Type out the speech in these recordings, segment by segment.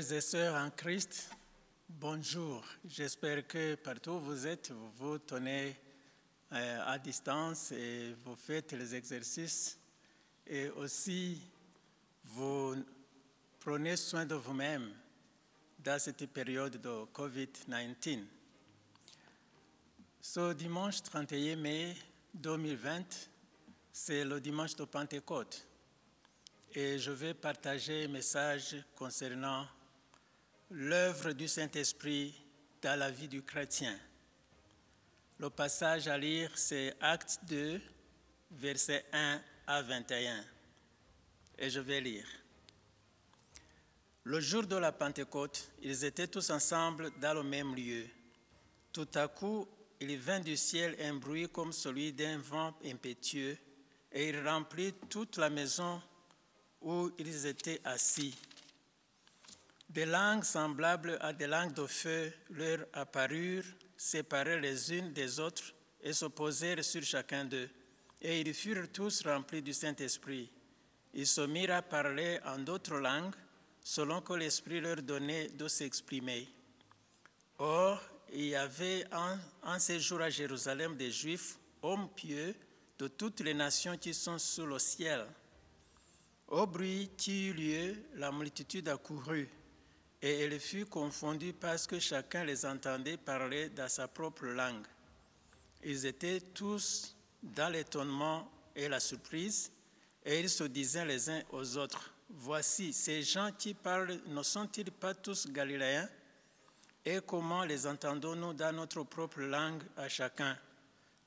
Frères et sœurs en Christ, bonjour. J'espère que partout où vous êtes, vous vous tenez à distance et vous faites les exercices et aussi vous prenez soin de vous-même dans cette période de COVID-19. Ce dimanche 31 mai 2020, c'est le dimanche de Pentecôte. Et je vais partager un message concernant l'œuvre du Saint-Esprit dans la vie du chrétien. Le passage à lire, c'est Actes 2, versets 1 à 21. Et je vais lire. Le jour de la Pentecôte, ils étaient tous ensemble dans le même lieu. Tout à coup, il vint du ciel un bruit comme celui d'un vent impétueux, et il remplit toute la maison où ils étaient assis. Des langues semblables à des langues de feu leur apparurent, séparées les unes des autres, et se posèrent sur chacun d'eux. Et ils furent tous remplis du Saint-Esprit. Ils se mirent à parler en d'autres langues, selon que l'Esprit leur donnait de s'exprimer. Or, il y avait en ces jours à Jérusalem des Juifs, hommes pieux, de toutes les nations qui sont sous le ciel. Au bruit qui eut lieu, la multitude accourut, et elle fut confondue parce que chacun les entendait parler dans sa propre langue. Ils étaient tous dans l'étonnement et la surprise, et ils se disaient les uns aux autres, « Voici, ces gens qui parlent ne sont-ils pas tous galiléens? Et comment les entendons-nous dans notre propre langue à chacun,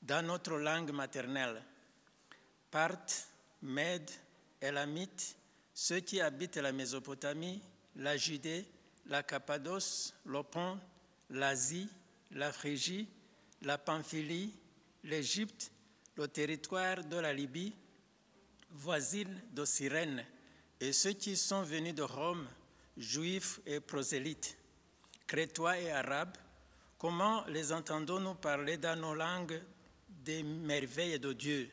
dans notre langue maternelle? Parthes, Mèdes, Élamites, ceux qui habitent la Mésopotamie, la Judée, la Cappadoce, le Pont, l'Asie, la Phrygie, la Pamphylie, l'Égypte, le territoire de la Libye, voisine de Cyrène, et ceux qui sont venus de Rome, juifs et prosélytes, crétois et arabes, comment les entendons-nous parler dans nos langues des merveilles de Dieu?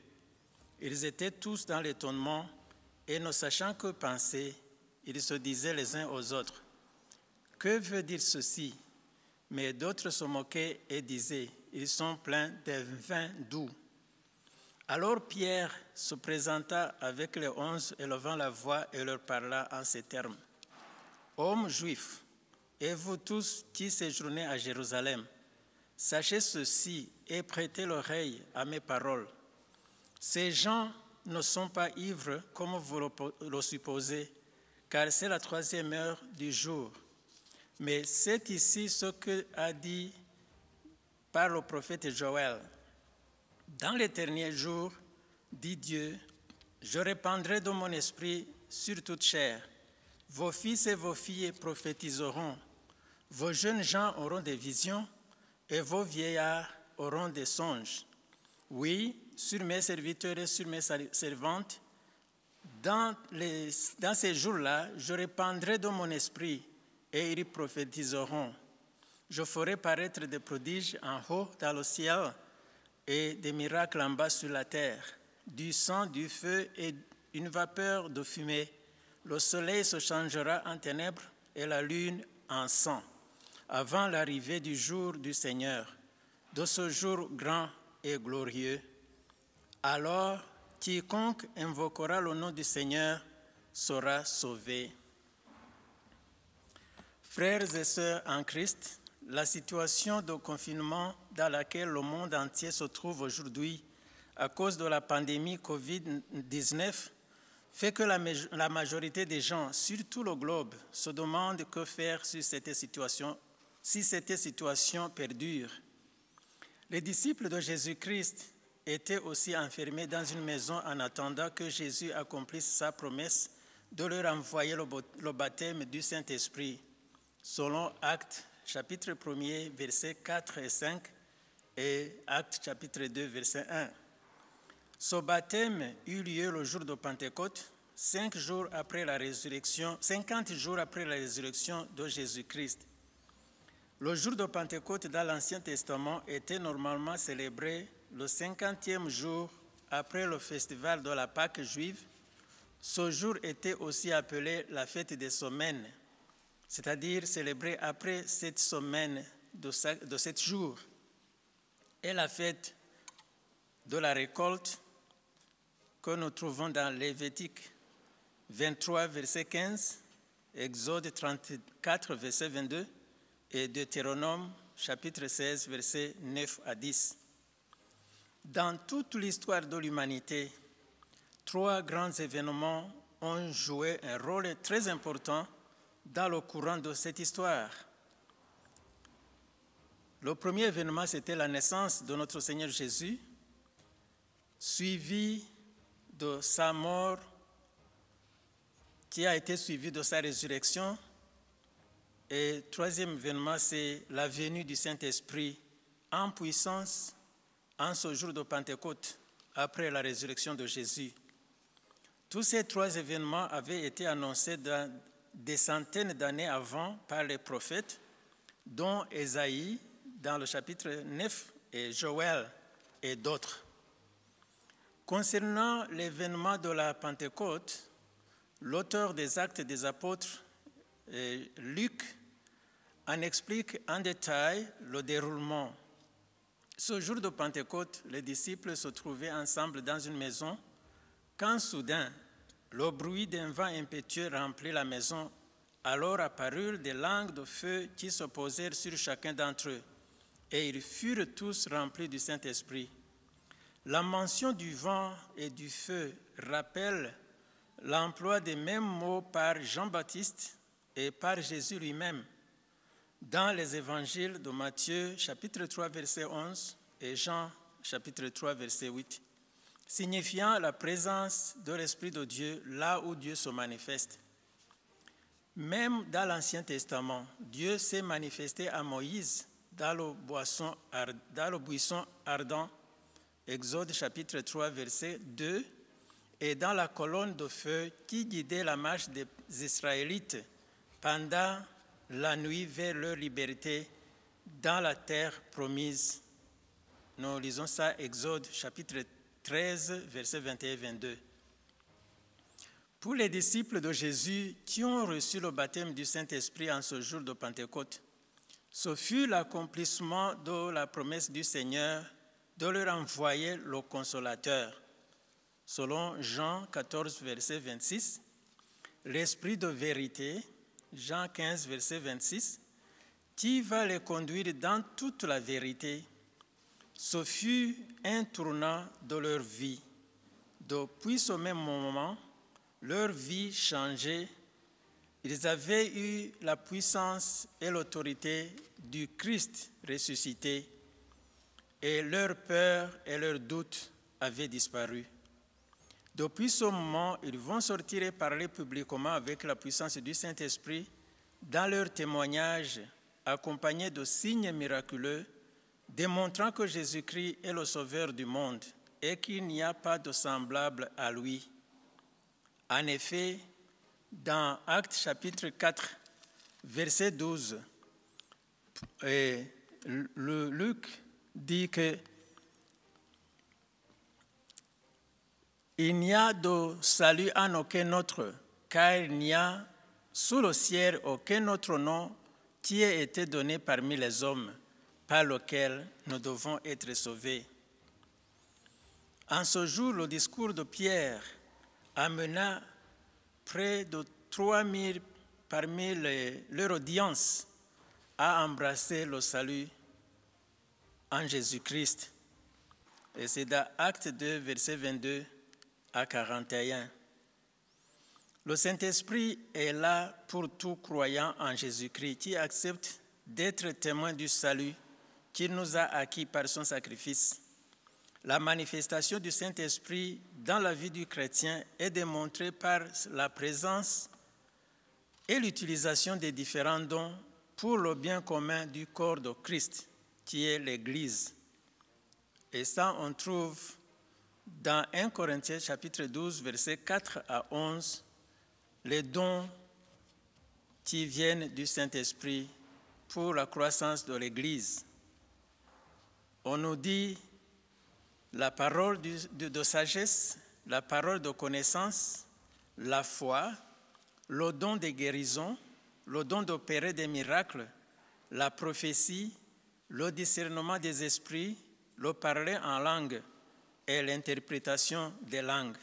Ils étaient tous dans l'étonnement, et ne sachant que penser, ils se disaient les uns aux autres, « Que veut dire ceci ?» Mais d'autres se moquaient et disaient, « Ils sont pleins de vin doux. » Alors Pierre se présenta avec les 11, élevant la voix et leur parla en ces termes, « Hommes juifs, et vous tous qui séjournez à Jérusalem, sachez ceci et prêtez l'oreille à mes paroles. Ces gens ne sont pas ivres comme vous le supposez, car c'est la 3e heure du jour. Mais c'est ici ce que a dit par le prophète Joël. Dans les derniers jours, dit Dieu, je répandrai de mon esprit sur toute chair. Vos fils et vos filles prophétiseront. Vos jeunes gens auront des visions et vos vieillards auront des songes. Oui, sur mes serviteurs et sur mes servantes, dans ces jours-là, je répandrai de mon esprit et ils prophétiseront. Je ferai paraître des prodiges en haut dans le ciel et des miracles en bas sur la terre, du sang, du feu et une vapeur de fumée. Le soleil se changera en ténèbres et la lune en sang, avant l'arrivée du jour du Seigneur, de ce jour grand et glorieux. Alors, quiconque invoquera le nom du Seigneur sera sauvé. Frères et sœurs en Christ, la situation de confinement dans laquelle le monde entier se trouve aujourd'hui à cause de la pandémie COVID-19 fait que la majorité des gens sur tout le globe se demandent que faire si cette situation perdure. Les disciples de Jésus-Christ étaient aussi enfermés dans une maison en attendant que Jésus accomplisse sa promesse de leur envoyer le baptême du Saint-Esprit, selon Actes chapitre 1er, versets 4 et 5 et Actes chapitre 2, verset 1. Ce baptême eut lieu le jour de Pentecôte, 50 jours après la résurrection de Jésus-Christ. Le jour de Pentecôte dans l'Ancien Testament était normalement célébré le 50e jour après le festival de la Pâque juive. Ce jour était aussi appelé la fête des semaines. c'est-à-dire célébrée après cette semaine de 7 jours, est la fête de la récolte que nous trouvons dans Lévitique 23, verset 15, Exode 34, verset 22 et Deutéronome chapitre 16, verset 9 à 10. Dans toute l'histoire de l'humanité, 3 grands événements ont joué un rôle très important dans le courant de cette histoire. Le premier événement, c'était la naissance de notre Seigneur Jésus, suivi de sa mort, qui a été suivi de sa résurrection. Et troisième événement, c'est la venue du Saint-Esprit en puissance en ce jour de Pentecôte, après la résurrection de Jésus. Tous ces 3 événements avaient été annoncés des centaines d'années avant par les prophètes, dont Ésaïe dans le chapitre 9 et Joël et d'autres. Concernant l'événement de la Pentecôte, l'auteur des Actes des Apôtres, Luc, en explique en détail le déroulement. Ce jour de Pentecôte, les disciples se trouvaient ensemble dans une maison quand soudain, le bruit d'un vent impétueux remplit la maison. Alors apparurent des langues de feu qui se posèrent sur chacun d'entre eux, et ils furent tous remplis du Saint-Esprit. La mention du vent et du feu rappelle l'emploi des mêmes mots par Jean-Baptiste et par Jésus lui-même dans les évangiles de Matthieu, chapitre 3, verset 11, et Jean, chapitre 3, verset 8, signifiant la présence de l'Esprit de Dieu là où Dieu se manifeste. Même dans l'Ancien Testament, Dieu s'est manifesté à Moïse dans le buisson ardent, Exode, chapitre 3, verset 2, et dans la colonne de feu qui guidait la marche des Israélites pendant la nuit vers leur liberté dans la terre promise. Nous lisons ça, Exode chapitre 13, versets 21 et 22. Pour les disciples de Jésus qui ont reçu le baptême du Saint-Esprit en ce jour de Pentecôte, ce fut l'accomplissement de la promesse du Seigneur de leur envoyer le Consolateur. Selon Jean 14, verset 26, l'Esprit de vérité, Jean 15, verset 26, qui va les conduire dans toute la vérité. Ce fut un tournant de leur vie. Depuis ce même moment, leur vie changeait. Ils avaient eu la puissance et l'autorité du Christ ressuscité, et leur peur et leurs doutes avaient disparu. Depuis ce moment, ils vont sortir et parler publiquement avec la puissance du Saint-Esprit dans leur témoignage, accompagnés de signes miraculeux, démontrant que Jésus-Christ est le Sauveur du monde et qu'il n'y a pas de semblable à lui. En effet, dans Actes chapitre 4, verset 12, Luc dit que il n'y a de salut en aucun autre, car il n'y a sous le ciel aucun autre nom qui ait été donné parmi les hommes, par lequel nous devons être sauvés. En ce jour, le discours de Pierre amena près de 3000 parmi leur audience à embrasser le salut en Jésus-Christ. Et c'est dans Acte 2, verset 22 à 41. Le Saint-Esprit est là pour tout croyant en Jésus-Christ qui accepte d'être témoin du salut qu'il nous a acquis par son sacrifice. La manifestation du Saint-Esprit dans la vie du chrétien est démontrée par la présence et l'utilisation des différents dons pour le bien commun du corps de Christ, qui est l'Église. Et ça, on trouve dans 1 Corinthiens chapitre 12, versets 4 à 11, les dons qui viennent du Saint-Esprit pour la croissance de l'Église. On nous dit la parole de sagesse, la parole de connaissance, la foi, le don de guérison, le don d'opérer des miracles, la prophétie, le discernement des esprits, le parler en langue et l'interprétation des langues.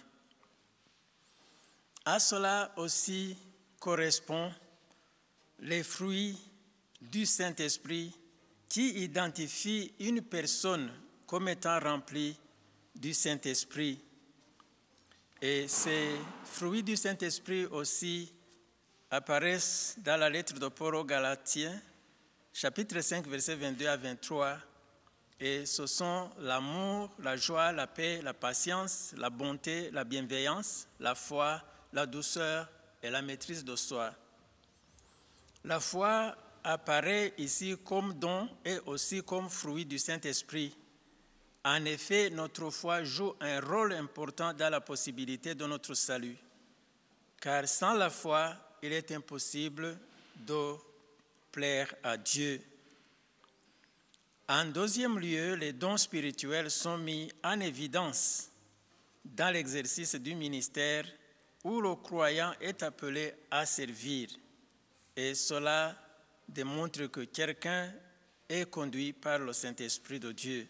À cela aussi correspondent les fruits du Saint-Esprit qui identifient une personne comme étant remplie du Saint-Esprit. Et ces fruits du Saint-Esprit aussi apparaissent dans la lettre de Paul aux Galatiens, chapitre 5, versets 22 à 23. Et ce sont l'amour, la joie, la paix, la patience, la bonté, la bienveillance, la foi, la douceur et la maîtrise de soi. La foi apparaît ici comme don et aussi comme fruit du Saint-Esprit. En effet, notre foi joue un rôle important dans la possibilité de notre salut. Car sans la foi, il est impossible de plaire à Dieu. En deuxième lieu, les dons spirituels sont mis en évidence dans l'exercice du ministère où le croyant est appelé à servir. Et cela démontre que quelqu'un est conduit par le Saint-Esprit de Dieu.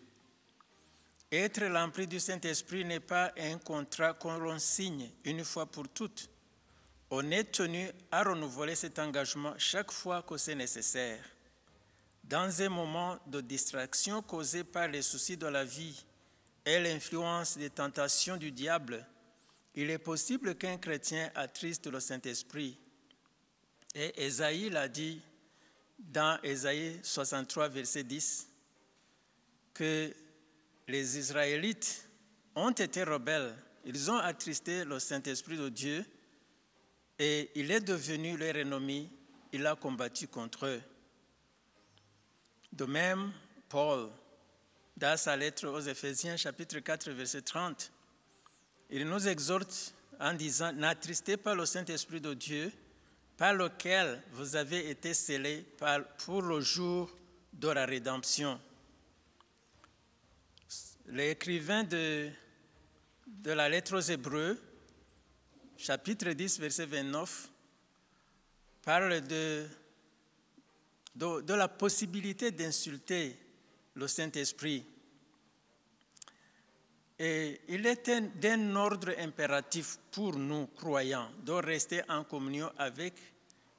Être rempli du Saint-Esprit n'est pas un contrat qu'on l'on signe une fois pour toutes. On est tenu à renouveler cet engagement chaque fois que c'est nécessaire. Dans un moment de distraction causé par les soucis de la vie et l'influence des tentations du diable, il est possible qu'un chrétien attriste le Saint-Esprit. Et Ésaïe l'a dit dans Ésaïe 63, verset 10, que les Israélites ont été rebelles. Ils ont attristé le Saint-Esprit de Dieu et il est devenu leur ennemi. Il a combattu contre eux. De même, Paul, dans sa lettre aux Éphésiens, chapitre 4, verset 30, il nous exhorte en disant « N'attristez pas le Saint-Esprit de Dieu, par lequel vous avez été scellés pour le jour de la rédemption. » L'écrivain de la lettre aux Hébreux, chapitre 10, verset 29, parle de la possibilité d'insulter le Saint-Esprit. Et il est d'un ordre impératif pour nous, croyants, de rester en communion avec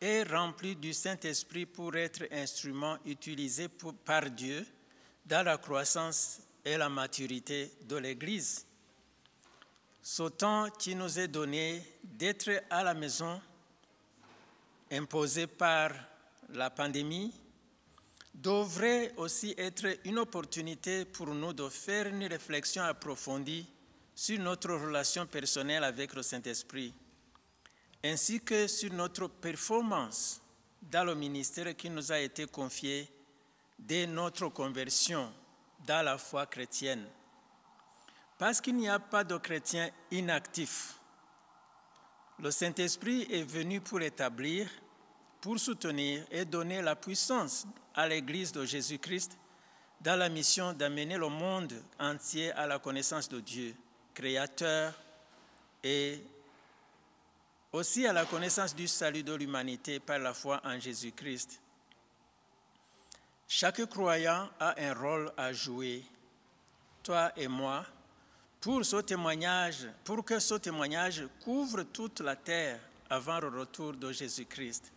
et remplis du Saint-Esprit pour être instruments utilisés par Dieu dans la croissance et la maturité de l'Église. Ce temps qui nous est donné d'être à la maison, imposé par la pandémie, devrait aussi être une opportunité pour nous de faire une réflexion approfondie sur notre relation personnelle avec le Saint-Esprit, ainsi que sur notre performance dans le ministère qui nous a été confié dès notre conversion dans la foi chrétienne. Parce qu'il n'y a pas de chrétiens inactifs. Le Saint-Esprit est venu pour établir, pour soutenir et donner la puissance à l'Église de Jésus-Christ dans la mission d'amener le monde entier à la connaissance de Dieu, Créateur, et aussi à la connaissance du salut de l'humanité par la foi en Jésus-Christ. Chaque croyant a un rôle à jouer, toi et moi, pour que ce témoignage couvre toute la terre avant le retour de Jésus-Christ.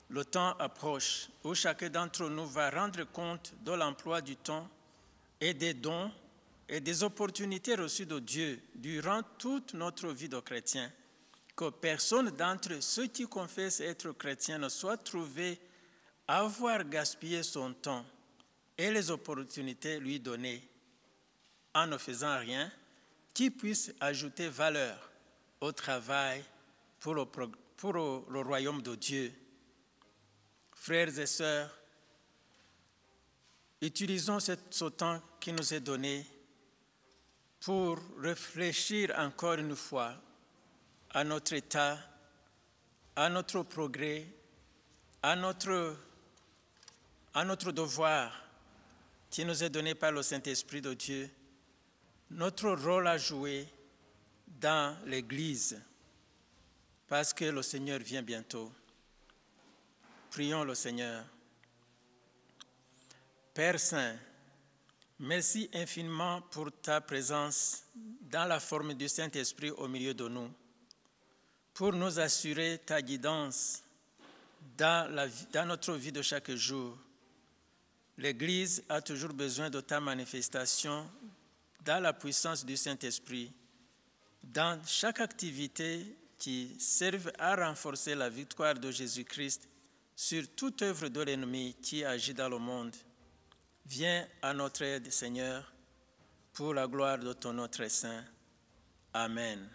Le temps approche où chacun d'entre nous va rendre compte de l'emploi du temps et des dons et des opportunités reçues de Dieu durant toute notre vie de chrétien. Que personne d'entre ceux qui confessent être chrétiens ne soit trouvé à avoir gaspillé son temps et les opportunités lui données en ne faisant rien qui puisse ajouter valeur au travail pour le royaume de Dieu. Frères et sœurs, utilisons ce temps qui nous est donné pour réfléchir encore une fois à notre état, à notre progrès, à notre devoir qui nous est donné par le Saint-Esprit de Dieu, notre rôle à jouer dans l'Église, parce que le Seigneur vient bientôt. Prions le Seigneur. Père Saint, merci infiniment pour ta présence dans la forme du Saint-Esprit au milieu de nous, pour nous assurer ta guidance dans notre vie de chaque jour. L'Église a toujours besoin de ta manifestation dans la puissance du Saint-Esprit, dans chaque activité qui serve à renforcer la victoire de Jésus-Christ sur toute œuvre de l'ennemi qui agit dans le monde. Viens à notre aide, Seigneur, pour la gloire de ton nom très saint. Amen.